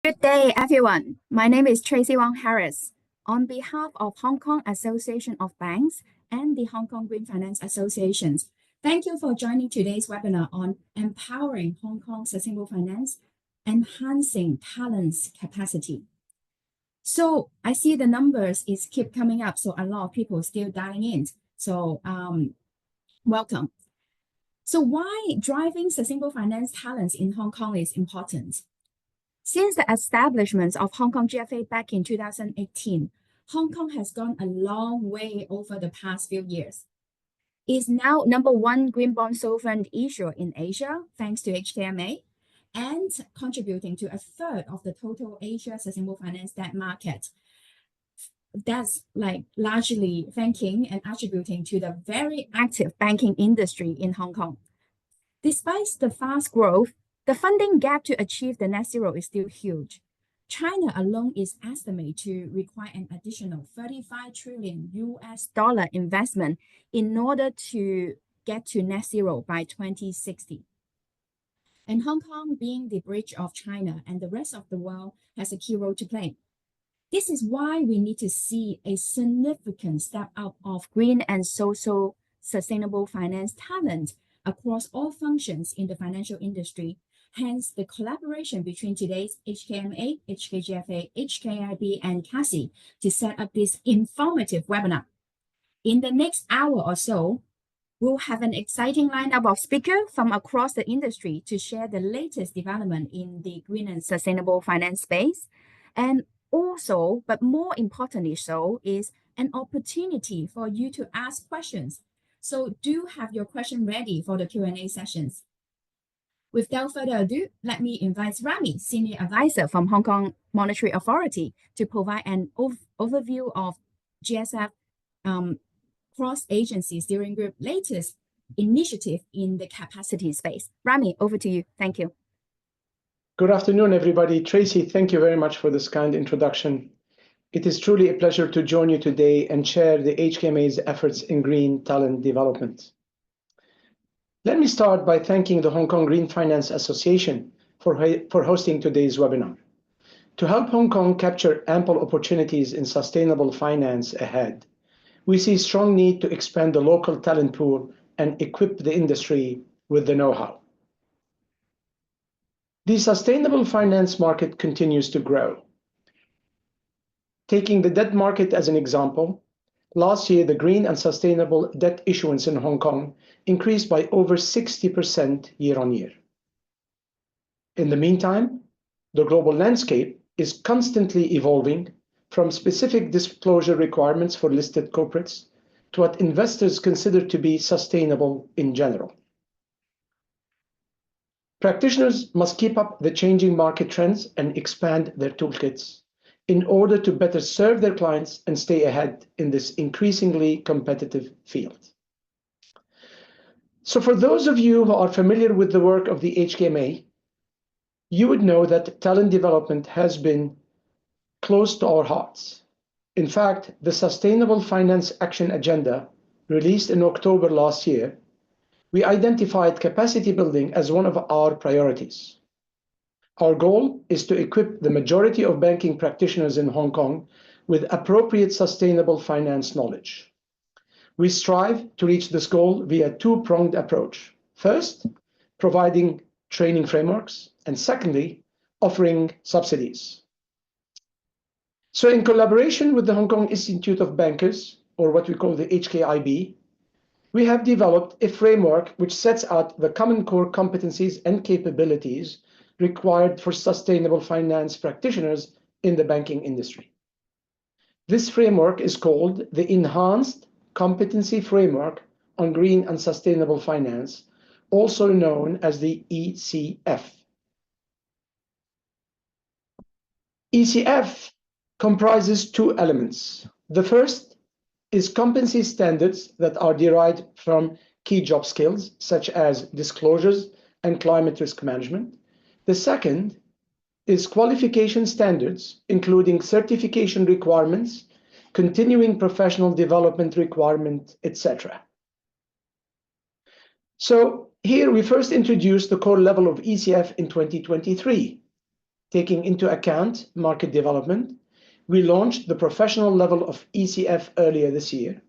Good day, everyone. My name is Tracy Wong Harris. On behalf of Hong Kong Association of Banks and the Hong Kong Green Finance Associations, thank you for joining today's webinar on empowering Hong Kong sustainable finance, enhancing talent's capacity. So I see the numbers keep coming up, so a lot of people still dialing in. So welcome. So why driving sustainable finance talents in Hong Kong is important? Since the establishment of Hong Kong GFA back in 2018, Hong Kong has gone a long way over the past few years. It's now #1 green bond sovereign issuer in Asia, thanks to HKMA, and contributing to 1/3 of the total Asia sustainable finance debt market. That's largely thanking and attributing to the very active banking industry in Hong Kong. Despite the fast growth, the funding gap to achieve the net zero is still huge. China alone is estimated to require an additional $35 trillion investment in order to get to net zero by 2060. And Hong Kong, being the bridge of China and the rest of the world, has a key role to play. This is why we need to see a significant step up of green and social sustainable finance talent across all functions in the financial industry. Hence, the collaboration between today's HKMA, HKGFA, HKIB, and CASI to set up this informative webinar. In the next hour or so, we'll have an exciting lineup of speakers from across the industry to share the latest development in the green and sustainable finance space. And also, but more importantly so, is an opportunity for you to ask questions. So do have your question ready for the Q&A sessions. Without further ado, let me invite Rami, Senior Advisor from Hong Kong Monetary Authority, to provide an overview of GSF cross-agency steering group latest initiative in the capacity space. Rami, over to you. Thank you. Good afternoon, everybody. Tracy, thank you very much for this kind introduction. It is truly a pleasure to join you today and share the HKMA's efforts in green talent development. Let me start by thanking the Hong Kong Green Finance Association for hosting today's webinar. To help Hong Kong capture ample opportunities in sustainable finance ahead, we see strong need to expand the local talent pool and equip the industry with the know-how. The sustainable finance market continues to grow. Taking the debt market as an example, last year the green and sustainable debt issuance in Hong Kong increased by over 60% year-on-year. In the meantime, the global landscape is constantly evolving from specific disclosure requirements for listed corporates to what investors consider to be sustainable in general. Practitioners must keep up the changing market trends and expand their toolkits in order to better serve their clients and stay ahead in this increasingly competitive field. So for those of you who are familiar with the work of the HKMA, you would know that talent development has been close to our hearts. In fact, the Sustainable Finance Action Agenda, released in October last year, we identified capacity building as one of our priorities. Our goal is to equip the majority of banking practitioners in Hong Kong with appropriate sustainable finance knowledge. We strive to reach this goal via a two-pronged approach. First, providing training frameworks, and secondly, offering subsidies. So in collaboration with the Hong Kong Institute of Bankers, or what we call the HKIB, we have developed a framework which sets out the common core competencies and capabilities required for sustainable finance practitioners in the banking industry. This framework is called the Enhanced Competency Framework on Green and Sustainable Finance, also known as the ECF. ECF comprises two elements. The first is competency standards that are derived from key job skills, such as disclosures and climate risk management. The second is qualification standards, including certification requirements, continuing professional development requirement, etc. So here we first introduced the core level of ECF in 2023. taking into account market development, we launched the professional level of ECF earlier this year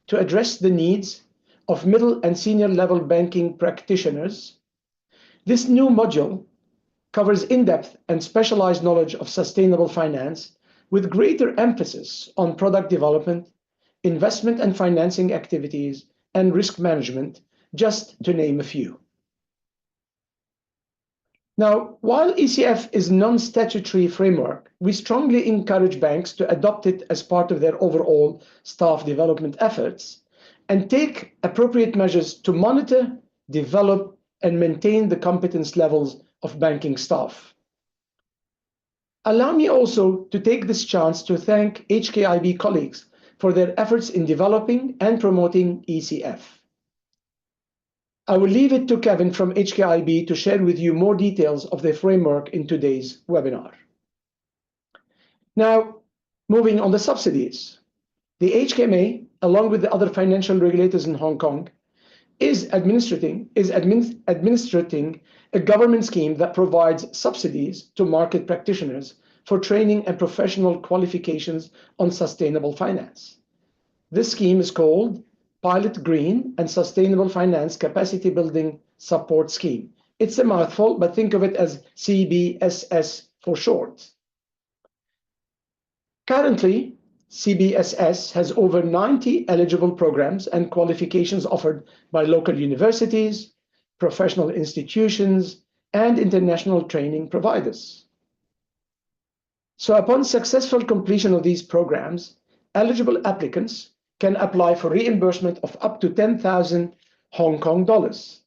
to address the needs of middle and senior level banking practitioners. This new module covers in-depth and specialized knowledge of sustainable finance with greater emphasis on product development, investment and financing activities, and risk management, just to name a few. Now, while ECF is a non-statutory framework, we strongly encourage banks to adopt it as part of their overall staff development efforts and take appropriate measures to monitor, develop, and maintain the competence levels of banking staff. Allow me also to take this chance to thank HKIB colleagues for their efforts in developing and promoting ECF. I will leave it to Kevin from HKIB to share with you more details of the framework in today's webinar. Now, moving on the subsidies. The HKMA, along with the other financial regulators in Hong Kong, is administrating a government scheme that provides subsidies to market practitioners for training and professional qualifications on sustainable finance. This scheme is called Pilot Green and Sustainable Finance Capacity Building Support Scheme. It's a mouthful, but think of it as CBSS for short. Currently, CBSS has over 90 eligible programs and qualifications offered by local universities, professional institutions, and international training providers. So upon successful completion of these programs, eligible applicants can apply for reimbursement of up to 10,000 Hong Kong dollars.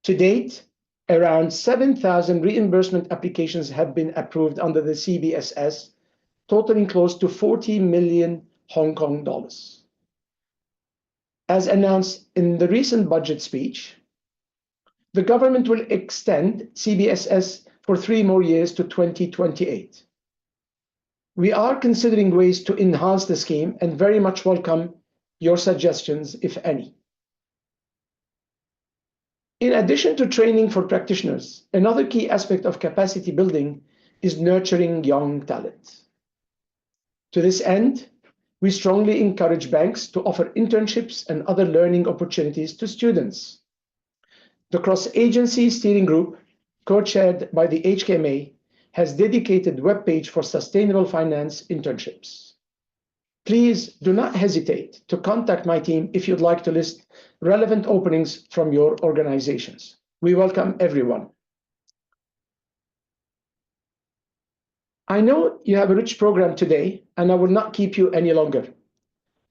To date, around 7,000 reimbursement applications have been approved under the CBSS, totaling close to 40 million Hong Kong dollars. As announced in the recent budget speech, the government will extend CBSS for 3 more years to 2028. We are considering ways to enhance the scheme and very much welcome your suggestions, if any. In addition to training for practitioners, another key aspect of capacity building is nurturing young talent. To this end, we strongly encourage banks to offer internships and other learning opportunities to students. The cross-agency steering group, co-chaired by the HKMA, has dedicated webpage for sustainable finance internships. Please do not hesitate to contact my team if you'd like to list relevant openings from your organizations. We welcome everyone. I know you have a rich program today, and I will not keep you any longer.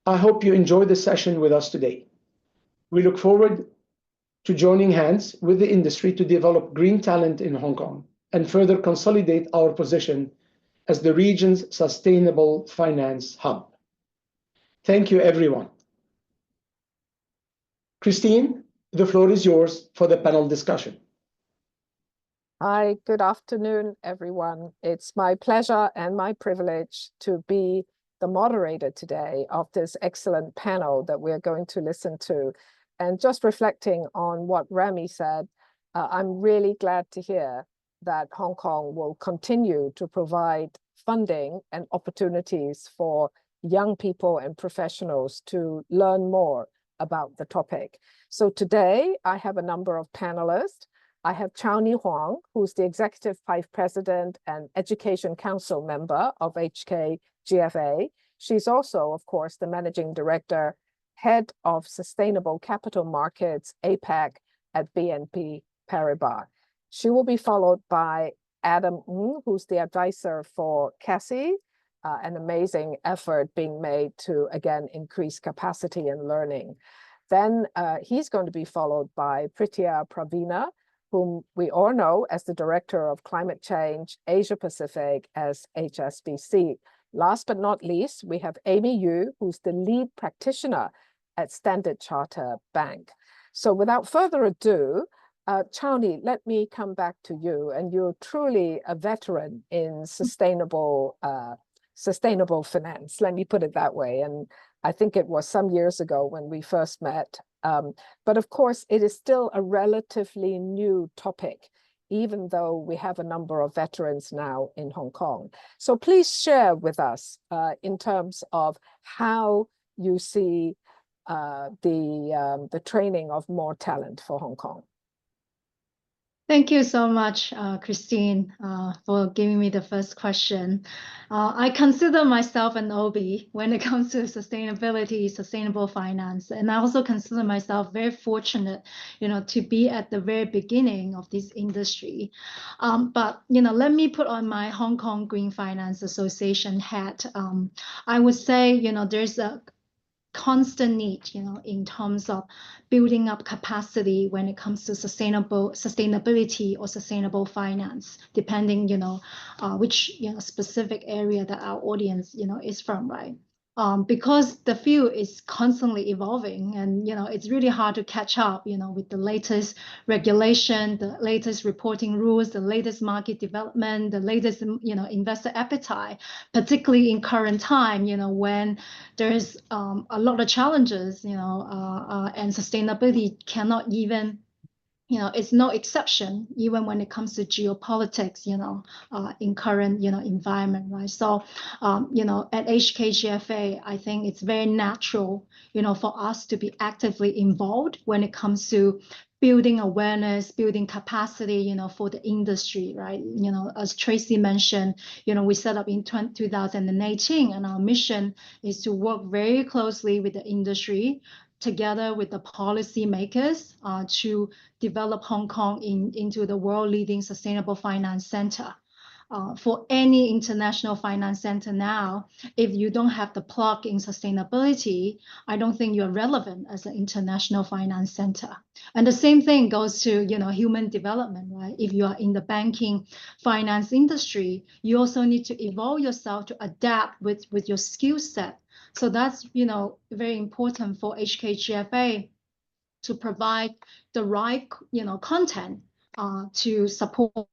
I hope you enjoy the session with us today. We look forward to joining hands with the industry to develop green talent in Hong Kong and further consolidate our position as the region's sustainable finance hub. Thank you, everyone. Christine, the floor is yours for the panel discussion. Hi, good afternoon, everyone. It's my pleasure and my privilege to be the moderator today of this excellent panel that we're going to listen to. And just reflecting on what Rami said, I'm really glad to hear that Hong Kong will continue to provide funding and opportunities for young people and professionals to learn more about the topic. So today I have a number of panelists. I have Wong, who's the Executive Vice President and Education Council member of HKGFA. She's also, of course, the Managing Director, Head of Sustainable Capital Markets, APAC at BNP Paribas. She will be followed by Adam Ng, who's the advisor for CASI, an amazing effort being made to, again, increase capacity and learning. Then he's going to be followed by Pritya Pravina, whom we all know as the Director of Climate Change Asia Pacific as HSBC. Last but not least, we have Amy Yu, who's the lead practitioner at Standard Chartered Bank. So without further ado, Chowni, let me come back to you. And you're truly a veteran in sustainable finance. Let me put it that way. And I think it was some years ago when we first met. But of course, it is still a relatively new topic even though we have a number of veterans now in Hong Kong. So please share with us in terms of how you see the training of more talent for Hong Kong. Thank you so much, Christine, for giving me the first question. I consider myself an OB when it comes to sustainability, sustainable finance, and I also consider myself very fortunate, to be at the very beginning of this industry. But let me put on my Hong Kong Green Finance Association hat. I would say, there's a constant need, in terms of building up capacity when it comes to sustainability or sustainable finance, depending, which specific area that our audience, is from, right? Because the field is constantly evolving, and it's really hard to catch up, with the latest regulation, the latest reporting rules, the latest market development, the latest investor appetite, particularly in current time, when there's a lot of challenges, and sustainability cannot even, it's no exception, even when it comes to geopolitics, in current, environment, right? So, at HKGFA, I think it's very natural, for us to be actively involved when it comes to building awareness, building capacity, for the industry, right? As Tracy mentioned, we set up in 2018, and our mission is to work very closely with the industry, together with the policymakers, to develop Hong Kong into the world-leading sustainable finance center. For any international finance center now, if you don't have the plug in sustainability, I don't think you're relevant as an international finance center. And the same thing goes to human development, right? If you are in the banking finance industry, you also need to evolve yourself to adapt with your skill set. So that's very important for HKGFA to provide the right content to support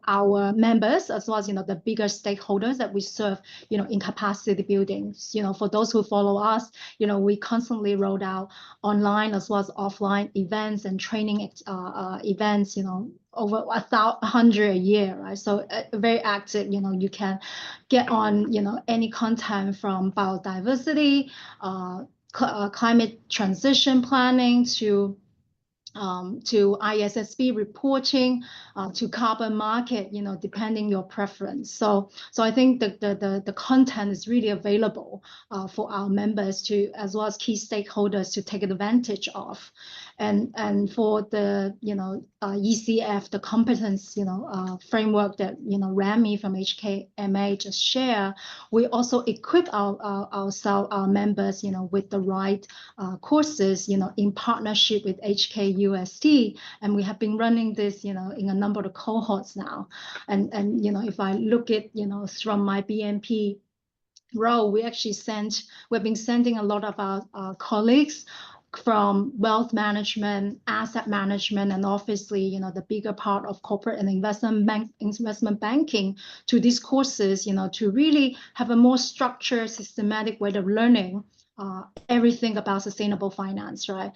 our members, as well as the bigger stakeholders that we serve in capacity building. For those who follow us, we constantly roll out online as well as offline events and training events, over 100 a year, right? So very active. You can get on any content from biodiversity, climate transition planning, to ISSB reporting, to carbon market, depending your preference. So I think the content is really available for our members to, as well as key stakeholders, to take advantage of. And for the ECF, the competence framework that Rami from HKMA just shared, we also equip our members with the right courses in partnership with HKUST, and we have been running this in a number of cohorts now. And if I look at from my BNP role, we've been sending a lot of our colleagues from wealth management, asset management, and obviously, the bigger part of corporate and investment banking to these courses, to really have a more structured, systematic way of learning everything about sustainable finance, right?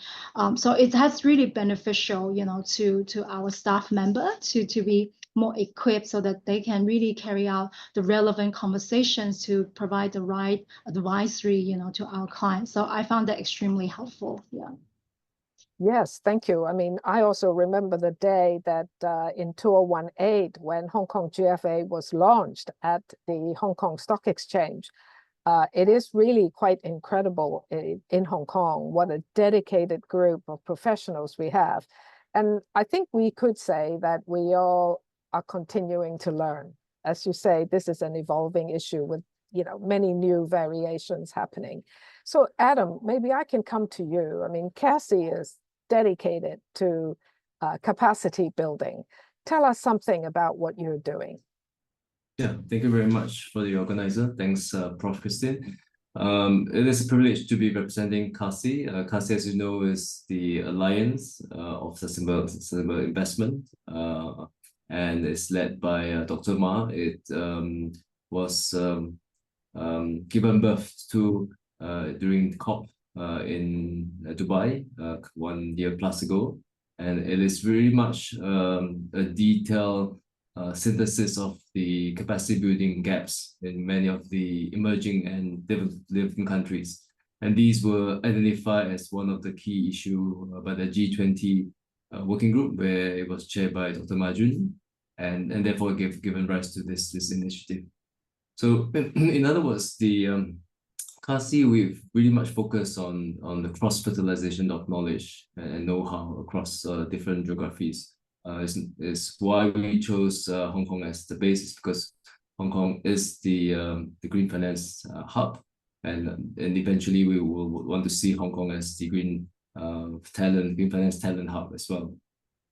So it has really beneficial, to our staff member to be more equipped so that they can really carry out the relevant conversations to provide the right advisory, to our clients. So I found that extremely helpful. Yeah. Yes, thank you. I mean, I also remember the day that in 2018, when Hong Kong GFA was launched at the Hong Kong Stock Exchange. It is really quite incredible in Hong Kong what a dedicated group of professionals we have. And I think we could say that we all are continuing to learn. As you say, this is an evolving issue with many new variations happening. So Adam, maybe I can come to you. I mean, CASI is dedicated to capacity building. Tell us something about what you're doing. Yeah, thank you very much for the organizer. Thanks, Prof. Christine. It is a privilege to be representing CASI. CASI, as you know, is the Alliance of Sustainable Investment, and it's led by Dr. Ma. It was given birth to during COP in Dubai 1 year plus ago. And it is very much a detailed synthesis of the capacity building gaps in many of the emerging and developing countries. And these were identified as one of the key issues by the G20 working group, where it was chaired by Dr. Majun, and therefore given rise to this initiative. So in other words, the CASI, we've really much focused on the cross-fertilization of knowledge and know-how across different geographies. Is why we chose Hong Kong as the basis, because Hong Kong is the green finance hub, and eventually we will want to see Hong Kong as the green finance talent hub as well.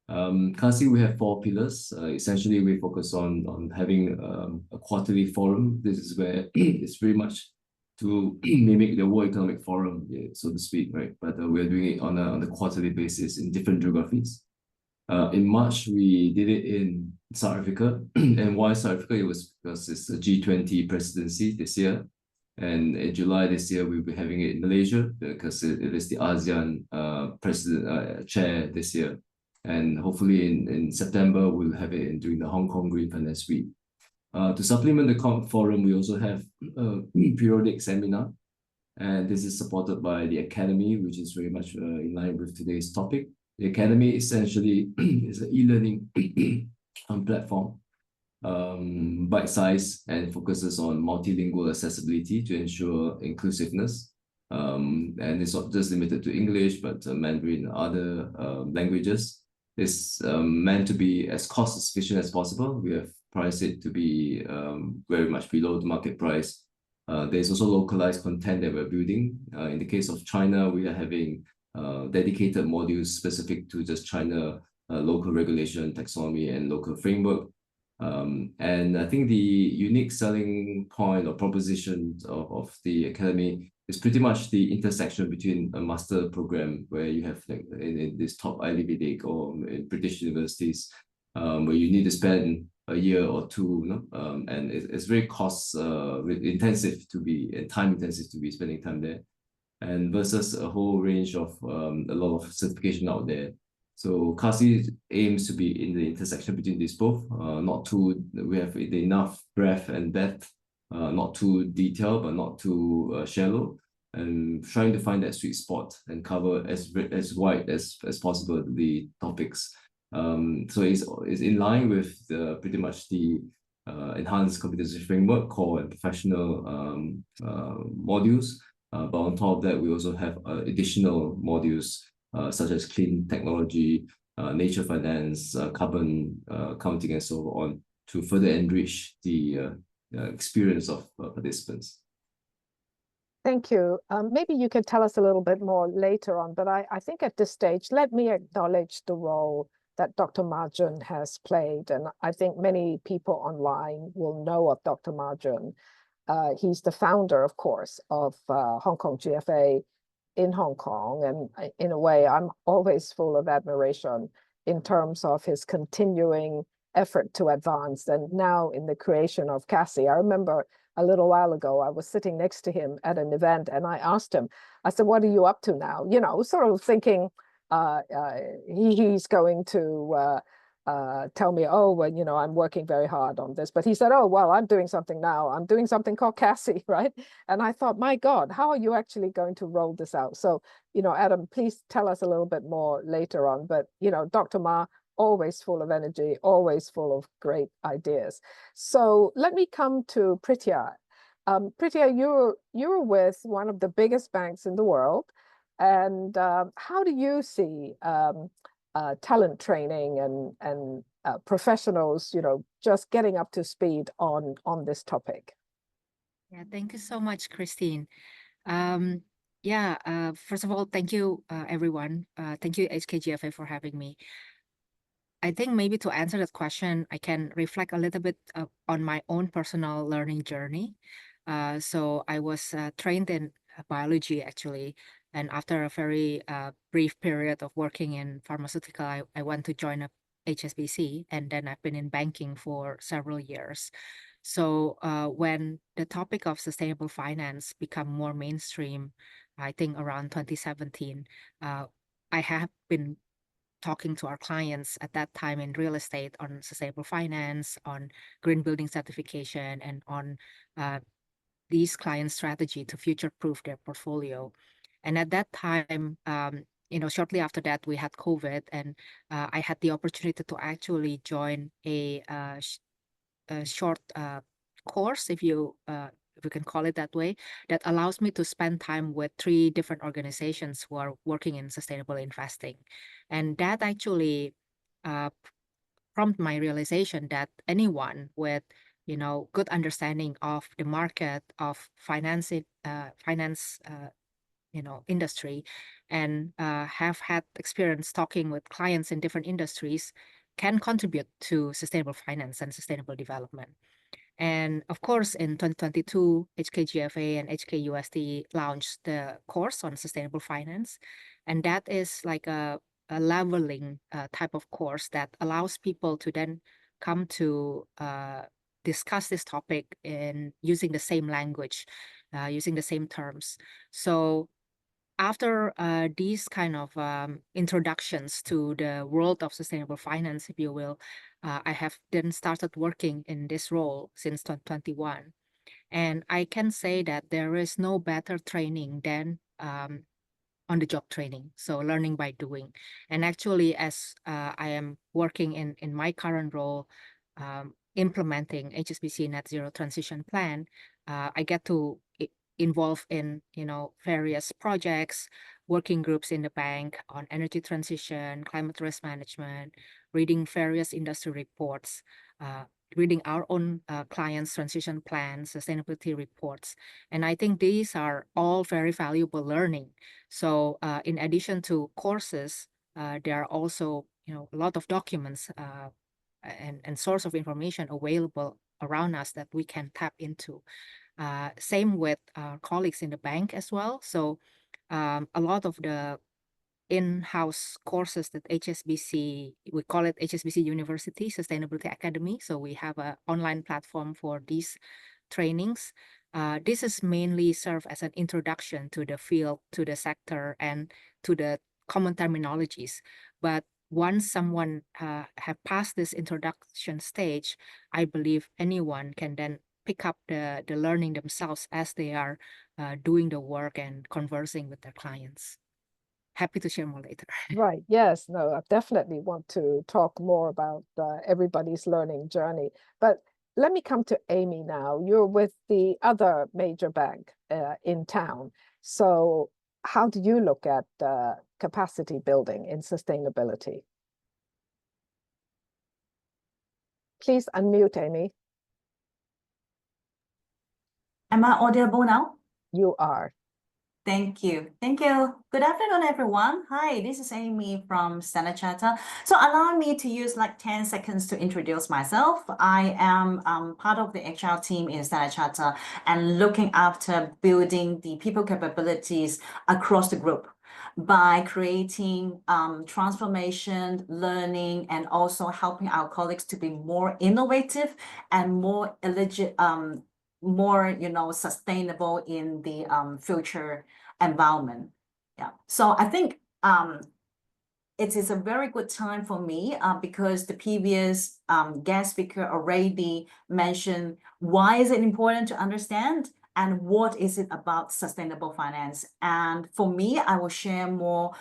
CASI, we have 4 pillars. Essentially, we focus on having a quarterly forum. This is where it's very much to mimic the World Economic Forum, so to speak, right? But we're doing it on a quarterly basis in different geographies. In March, we did it in South Africa. And why South Africa? It was because it's a G20 presidency this year. And in July this year, we'll be having it in Malaysia because it is the ASEAN chair this year. And hopefully in September, we'll have it during the Hong Kong Green Finance Week. To supplement the forum, we also have a periodic seminar. And this is supported by the Academy, which is very much in line with today's topic. The Academy essentially is an e-learning platform, bite-sized, and focuses on multilingual accessibility to ensure inclusiveness. And it's not just limited to English, but Mandarin and other languages. It's meant to be as cost efficient as possible. We have priced it to be very much below the market price. There's also localized content that we're building. In the case of China, we are having dedicated modules specific to just China, local regulation, taxonomy, and local framework. And I think the unique selling point or proposition of the Academy is pretty much the intersection between a master program where you have like in this top Ivy League or in British universities, where you need to spend a year or two, and it's very cost intensive to be and time intensive to be spending time there, and versus a whole range of a lot of certification out there. So CASI aims to be in the intersection between these both, we have enough breadth and depth, not too detailed, but not too shallow, and trying to find that sweet spot and cover as wide as possible the topics. So it's in line with pretty much the enhanced competency framework, core and professional modules. But on top of that, we also have additional modules such as clean technology, nature finance, carbon accounting, and so on, to further enrich the experience of participants. Thank you. Maybe you can tell us a little bit more later on, but I think at this stage, let me acknowledge the role that Dr. Majun has played. And I think many people online will know of Dr. Majun. He's the founder, of course, of Hong Kong GFA in Hong Kong. And in a way, I'm always full of admiration in terms of his continuing effort to advance. And now in the creation of CASI, I remember a little while ago, I was sitting next to him at an event and I asked him, I said, what are you up to now? You know, sort of thinking he's going to tell me, oh, well, you know, I'm working very hard on this. But he said, oh, well, I'm doing something now. I'm doing something called CASI, right? And I thought, my God, how are you actually going to roll this out? So, you know, Adam, please tell us a little bit more later on. But, you know, Dr. Ma, always full of energy, always full of great ideas. So let me come to Pritya. Pritya, you're with one of the biggest banks in the world. And how do you see talent training and professionals, you know, just getting up to speed on this topic? Yeah, thank you so much, Christine. First of all, thank you, everyone. Thank you, HKGFA, for having me. I think maybe to answer that question, I can reflect a little bit on my own personal learning journey. So I was trained in biology, actually. And after a very brief period of working in pharmaceutical, I went to join a HSBC, and then I've been in banking for several years. So when the topic of sustainable finance became more mainstream, I think around 2017, I have been talking to our clients at that time in real estate on sustainable finance, on green building certification, and on these client strategy to future-proof their portfolio. And at that time, shortly after that, we had COVID, and I had the opportunity to actually join a short course, if you can call it that way, that allows me to spend time with 3 different organizations who are working in sustainable investing. And that actually prompted my realization that anyone with good understanding of the market, of finance industry, and have had experience talking with clients in different industries can contribute to sustainable finance and sustainable development. And of course, in 2022, HKGFA and HKUST launched the course on sustainable finance. And that is like a leveling type of course that allows people to then come to discuss this topic in using the same language, using the same terms. So after these kind of introductions to the world of sustainable finance, if you will, I have then started working in this role since 2021. And I can say that there is no better training than on-the-job training, so learning by doing. And actually, as I am working in my current role, implementing HSBC Net Zero Transition Plan, I get to involved in various projects, working groups in the bank on energy transition, climate risk management, reading various industry reports, reading our own clients' transition plans, sustainability reports. And I think these are all very valuable learning. So in addition to courses, there are also a lot of documents and source of information available around us that we can tap into. Same with our colleagues in the bank as well. So a lot of the in-house courses that HSBC, we call it HSBC University Sustainability Academy. So we have an online platform for these trainings. This is mainly serve as an introduction to the field, to the sector, and to the common terminologies. But once someone have passed this introduction stage, I believe anyone can then pick up the learning themselves as they are doing the work and conversing with their clients. Happy to share more later. Right. Yes. No, I definitely want to talk more about everybody's learning journey. But let me come to Amy now. You're with the other major bank in town. So how do you look at capacity building in sustainability? Please unmute, Amy. Am I audible now? You are. Thank you. Thank you. Good afternoon, everyone. Hi, this is Amy from Standard Chartered. So allow me to use like 10 seconds to introduce myself. I am part of the HR team in Standard Chartered and looking after building the people capabilities across the group by creating transformation, learning, and also helping our colleagues to be more innovative and more sustainable in the future environment. Yeah. So I think it is a very good time for me because the previous guest speaker already mentioned why is it important to understand and what is it about sustainable finance. And for me, I will share more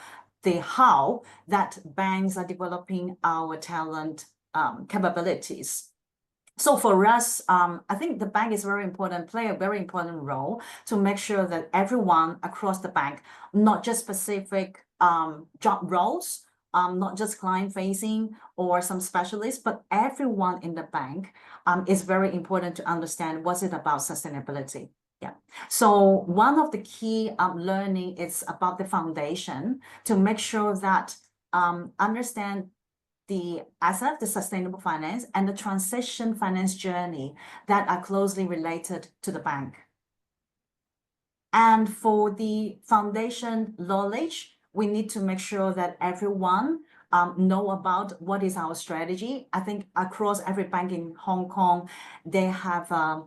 the how that banks are developing our talent capabilities. So for us, I think the bank is very important, play a very important role to make sure that everyone across the bank, not just specific job roles, not just client facing or some specialists, but everyone in the bank is very important to understand what's it about sustainability. Yeah. So one of the key learning is about the foundation to make sure that understand the asset, the sustainable finance, and the transition finance journey that are closely related to the bank. And for the foundation knowledge, we need to make sure that everyone know about what is our strategy. I think across every bank in Hong Kong, they have an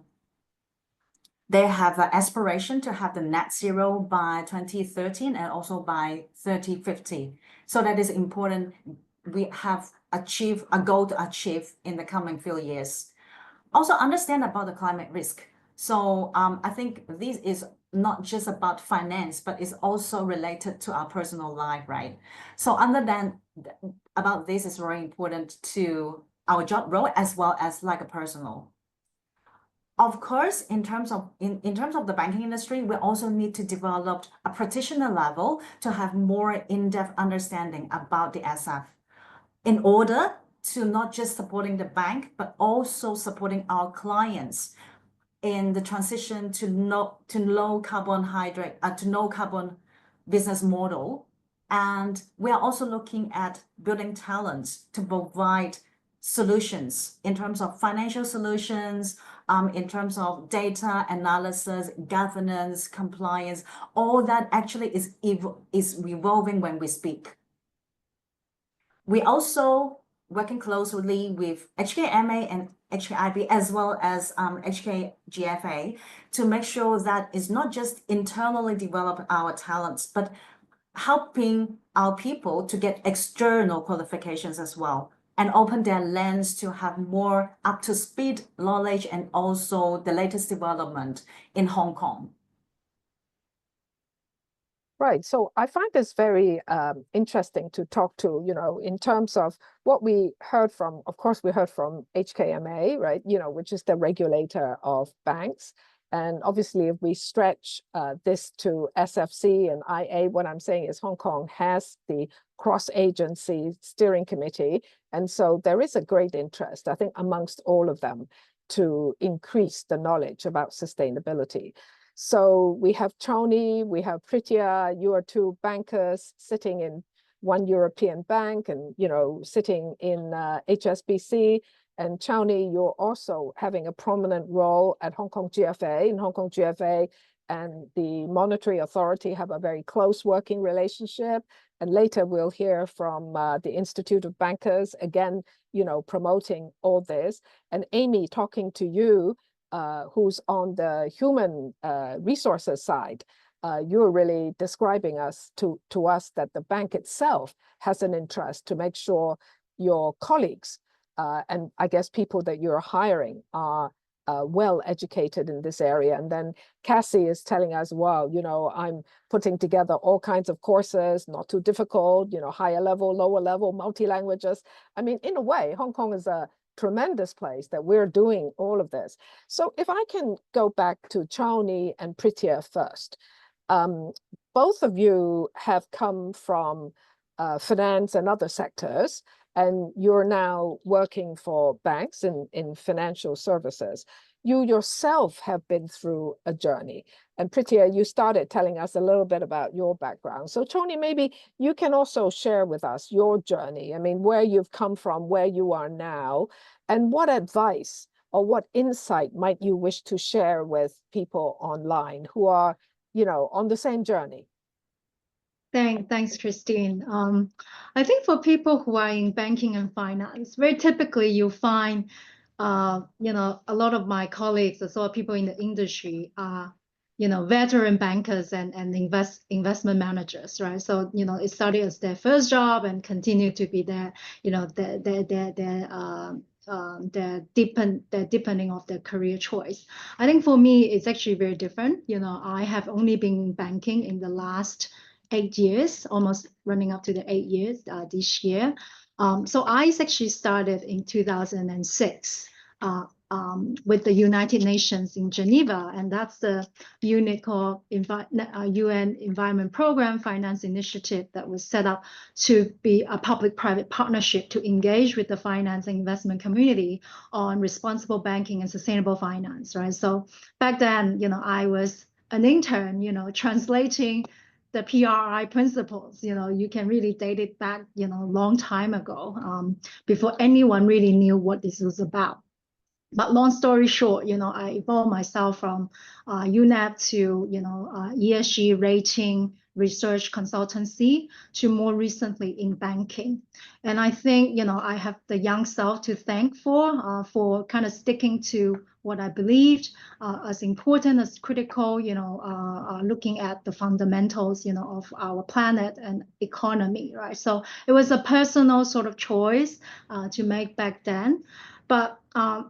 aspiration to have the net zero by 2030 and also by 2050. So that is important we have achieved a goal to achieve in the coming few years. Also understand about the climate risk. So I think this is not just about finance, but it's also related to our personal life, right? So about this is very important to our job role as well as like a personal. Of course, in terms of the banking industry, we also need to develop a practitioner level to have more in-depth understanding about the SF in order to not just supporting the bank, but also supporting our clients in the transition to low carbon business model. And we are also looking at building talents to provide solutions in terms of financial solutions, in terms of data analysis, governance, compliance, all that actually is evolving when we speak. We also working closely with HKMA and HKIB as well as HKGFA to make sure that it's not just internally develop our talents, but helping our people to get external qualifications as well and open their lens to have more up-to-speed knowledge and also the latest development in Hong Kong. Right. So I find this very interesting to talk to, in terms of what we heard from, of course, we heard from HKMA, right, which is the regulator of banks. And obviously, if we stretch this to SFC and IA, what I'm saying is Hong Kong has the cross-agency steering committee. And so there is a great interest, I think, amongst all of them to increase the knowledge about sustainability. So we have Choni, we have Pritya, you are two bankers sitting in one European bank and, sitting in HSBC. And Choni, you're also having a prominent role at Hong Kong GFA. In Hong Kong GFA and the Monetary Authority have a very close working relationship. And later we'll hear from the Institute of Bankers, again, promoting all this. And Amy, talking to you, who's on the human resources side, you're really describing to us that the bank itself has an interest to make sure your colleagues and I guess people that you're hiring are well educated in this area. And then CASI is telling us, well, I'm putting together all kinds of courses, not too difficult, higher level, lower level, multi-languages. I mean, in a way, Hong Kong is a tremendous place that we're doing all of this. So if I can go back to Choni and Pritya first, both of you have come from finance and other sectors, and you're now working for banks in financial services. You yourself have been through a journey. And Pritya, you started telling us a little bit about your background. So Choni, maybe you can also share with us your journey. I mean, where you've come from, where you are now, and what advice or what insight might you wish to share with people online who are, on the same journey? Thanks, Christine. I think for people who are in banking and finance, very typically you find, a lot of my colleagues, as well as people in the industry, are, veteran bankers and investment managers, right? So, it started as their first job and continue to be their, the deepening of their career choice. I think for me, it's actually very different. I have only been in banking in the last 8 years, almost running up to the 8 years this year. So I actually started in 2006 with the United Nations in Geneva, and that's the unit called UN Environment Program Finance Initiative that was set up to be a public-private partnership to engage with the finance and investment community on responsible banking and sustainable finance, right? So back then, I was an intern, translating the PRI principles. You can really date it back, long time ago, before anyone really knew what this was about. But long story short, I evolved myself from UNEP to, ESG rating, research consultancy to more recently in banking. And I think, you know, I have the young self to thank for kind of sticking to what I believed as important, as critical, you know, looking at the fundamentals, you know, of our planet and economy, right? So it was a personal sort of choice to make back then. But,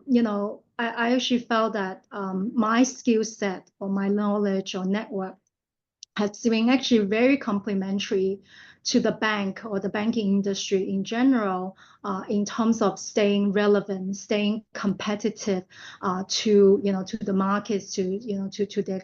you know, I actually felt that my skill set or my knowledge or network has been actually very complementary to the bank or the banking industry in general, in terms of staying relevant, staying competitive to, you know, to the markets, to, you know, to their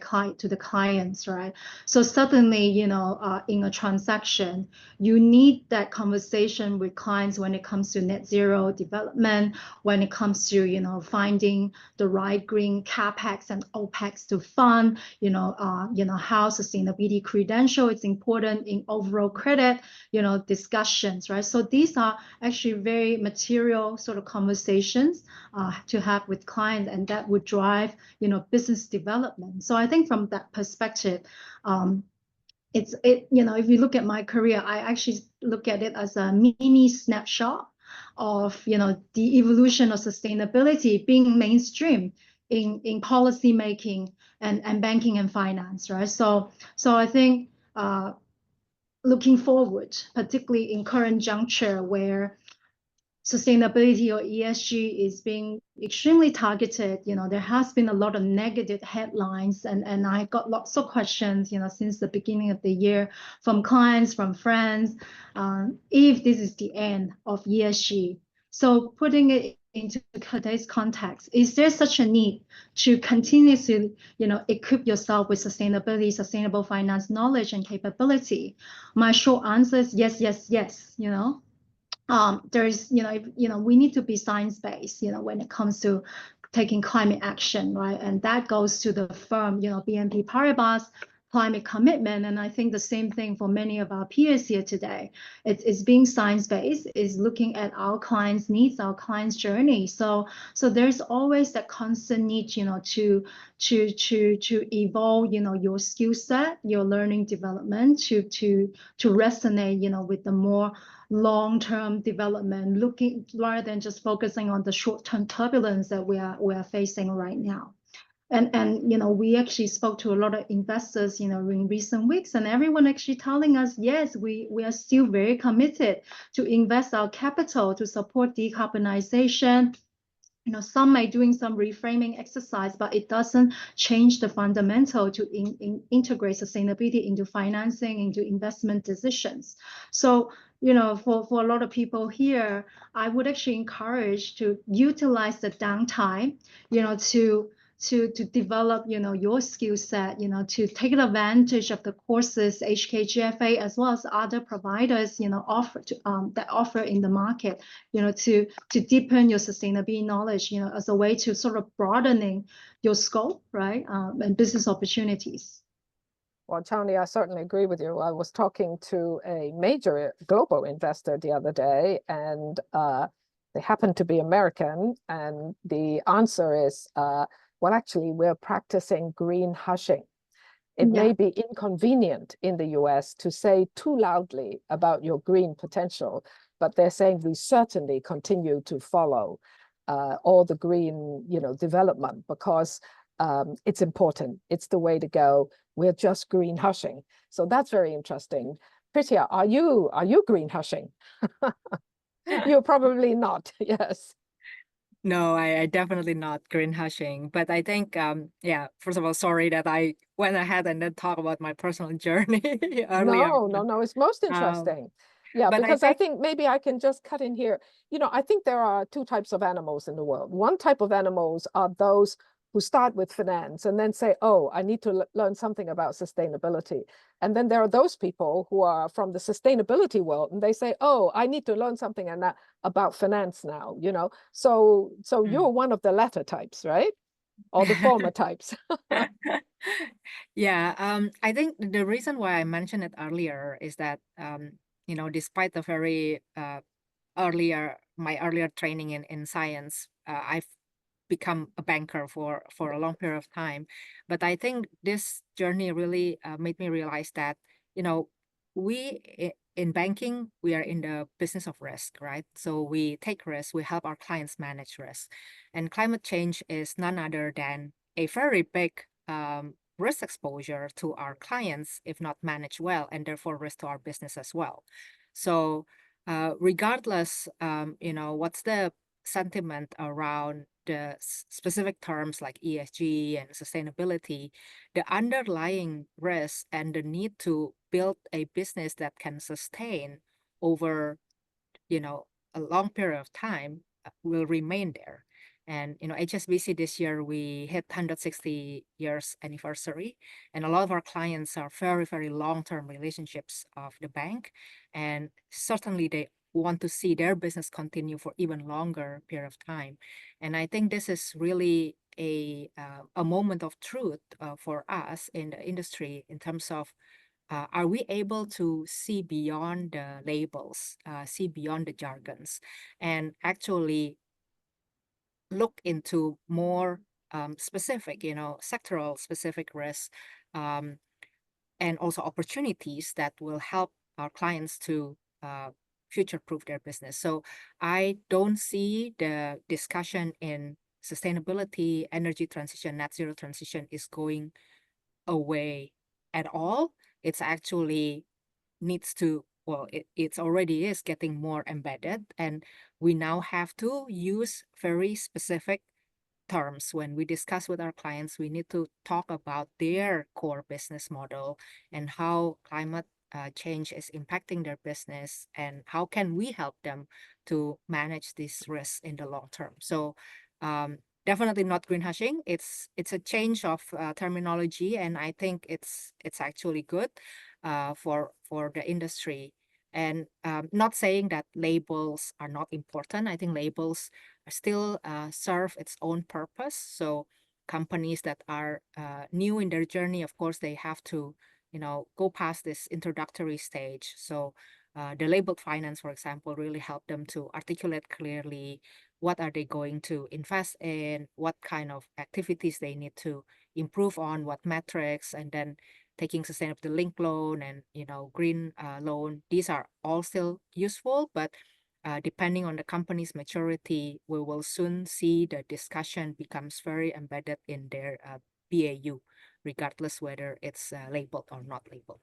clients, right? So suddenly, you know, in a transaction, you need that conversation with clients when it comes to net zero development, when it comes to, you know, finding the right green capex and opex to fund, you know, how sustainability credential is important in overall credit, you know, discussions, right? So these are actually very material sort of conversations to have with clients, and that would drive, you know, business development. So I think from that perspective, you know, if you look at my career, I actually look at it as a mini snapshot of, you know, the evolution of sustainability being mainstream in policy making and banking and finance, right? So I think looking forward, particularly in current juncture where sustainability or ESG is being extremely targeted, you know, there has been a lot of negative headlines, and I got lots of questions, you know, since the beginning of the year from clients, from friends, if this is the end of ESG. So putting it into today's context, is there such a need to continuously, you know, equip yourself with sustainability, sustainable finance knowledge and capability? My short answer is yes, yes, yes, you know. There's, you know, we need to be science-based, you know, when it comes to taking climate action, right? And that goes to the firm, you know, BNP Paribas climate commitment. And I think the same thing for many of our peers here today. It's being science-based, is looking at our clients' needs, our clients' journey. So there's always that constant need, you know, to evolve, you know, your skill set, your learning development, to resonate, you know, with the more long-term development, looking rather than just focusing on the short-term turbulence that we are facing right now. And you know, we actually spoke to a lot of investors, you know, in recent weeks, and everyone actually telling us, yes, we are still very committed to invest our capital to support decarbonization. You know, some may doing some reframing exercise, but it doesn't change the fundamental to integrate sustainability into financing, into investment decisions. So, you know, for a lot of people here, I would actually encourage to utilize the downtime, you know, to develop, you know, your skill set, you know, to take advantage of the courses HKGFA as well as other providers, you know, that offer in the market, you know, to deepen your sustainability knowledge, you know, as a way to sort of broadening your scope, right, and business opportunities. Well, Tony, I certainly agree with you. I was talking to a major global investor the other day, and they happen to be American, and the answer is, well, actually, we're practicing green hushing. It may be inconvenient in the US to say too loudly about your green potential, but they're saying we certainly continue to follow all the green, you know, development, because it's important. It's the way to go. We're just green hushing. So that's very interesting. Pritia, are you green hushing? You're probably not. Yes. No, I definitely not green hushing. But I think, yeah, first of all, sorry that I went ahead and then talk about my personal journey earlier. No, it's most interesting. Yeah, because I think maybe I can just cut in here. You know, I think there are two types of animals in the world. One type of animals are those who start with finance and then say, oh, I need to learn something about sustainability. And then there are those people who are from the sustainability world, and they say, oh, I need to learn something about finance now, you know. So you're one of the latter types, right? Or the former types. Yeah, I think the reason why I mentioned it earlier is that, you know, despite the very my earlier training in science, I've become a banker for a long period of time. But I think this journey really made me realize that in banking, we are in the business of risk, right? So we take risks, we help our clients manage risk. And climate change is none other than a very big risk exposure to our clients if not managed well, and therefore risk to our business as well. So regardless, what's the sentiment around the specific terms like ESG and sustainability, the underlying risk and the need to build a business that can sustain over, a long period of time will remain there. And, HSBC this year, we hit 160 years anniversary, and a lot of our clients are very, very long-term relationships of the bank. And certainly they want to see their business continue for even longer period of time. And I think this is really a moment of truth for us in the industry in terms of are we able to see beyond the labels, see beyond the jargons, and actually look into more specific, sectoral specific risks, and also opportunities that will help our clients to future-proof their business. So I don't see the discussion in sustainability, energy transition, net zero transition is going away at all. It's actually needs to, well, it's already is getting more embedded, and we now have to use very specific terms when we discuss with our clients. We need to talk about their core business model and how climate change is impacting their business, and how can we help them to manage these risks in the long term. So definitely not greenwashing. It's a change of terminology, and I think it's actually good for the industry. And not saying that labels are not important. I think labels still serve its own purpose. So companies that are new in their journey, of course, they have to, go past this introductory stage. So the labeled finance, for example, really help them to articulate clearly what are they going to invest in, what kind of activities they need to improve on, what metrics, and then taking sustainability linked loan and green loan. These are all still useful, but depending on the company's maturity, we will soon see the discussion becomes very embedded in their BAU, regardless whether it's labeled or not labeled.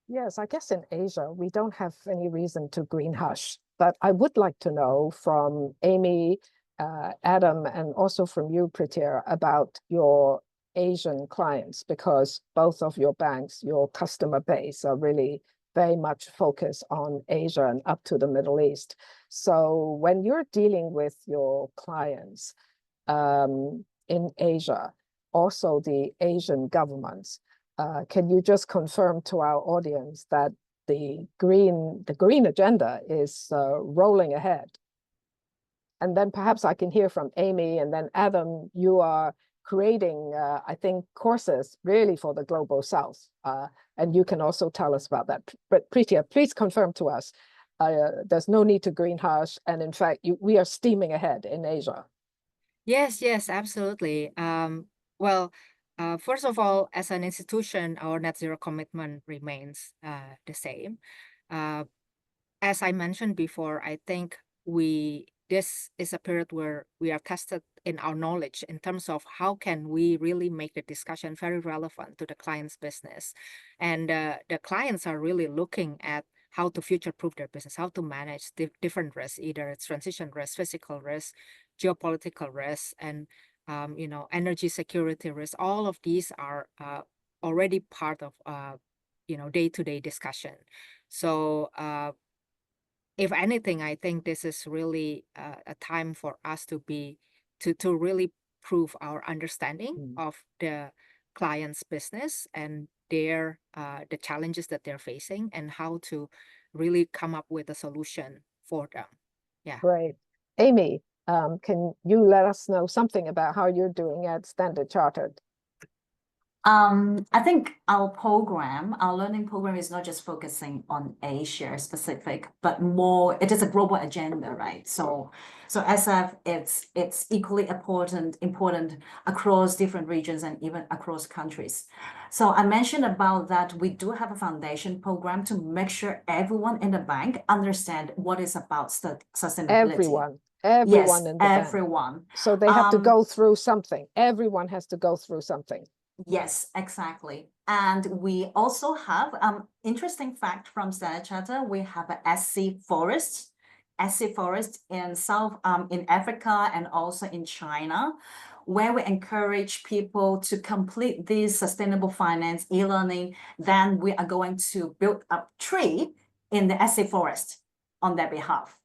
Yes, I guess in Asia, we don't have any reason to green hush, but I would like to know from Amy, Adam, and also from you, Pritia, about your Asian clients, because both of your banks, your customer base are really very much focused on Asia and up to the Middle East. So when you're dealing with your clients in Asia, also the Asian governments, can you just confirm to our audience that the green agenda is rolling ahead? And then perhaps I can hear from Amy, and then Adam, you are creating, I think, courses really for the Global South. And you can also tell us about that. But Pritia, please confirm to us, there's no need to green hush. And in fact, we are steaming ahead in Asia. Yes, absolutely. Well, first of all, as an institution, our net zero commitment remains the same. As I mentioned before, I think this is a period where we are tested in our knowledge in terms of how can we really make the discussion very relevant to the client's business. And the clients are really looking at how to future-proof their business, how to manage different risks, either it's transition risk, physical risk, geopolitical risk, and energy security risk. All of these are already part of day-to-day discussion. So if anything, I think this is really a time for us to really prove our understanding of the client's business and the challenges that they're facing, and how to really come up with a solution for them. Yeah. Great. Amy, can you let us know something about how you're doing at Standard Chartered? I think our learning program is not just focusing on Asia specific, but more, it is a global agenda, right? So SF, it's equally important across different regions and even across countries. So I mentioned about that we do have a foundation program to make sure everyone in the bank understand what is about sustainability. Everyone in the bank. Everyone. So they have to go through something. Everyone has to go through something. Yes, exactly. And we also have interesting fact from Standard Charter. We have a SC forest in in Africa and also in China, where we encourage people to complete this sustainable finance e-learning. Then we are going to build a tree in the SC forest on their behalf.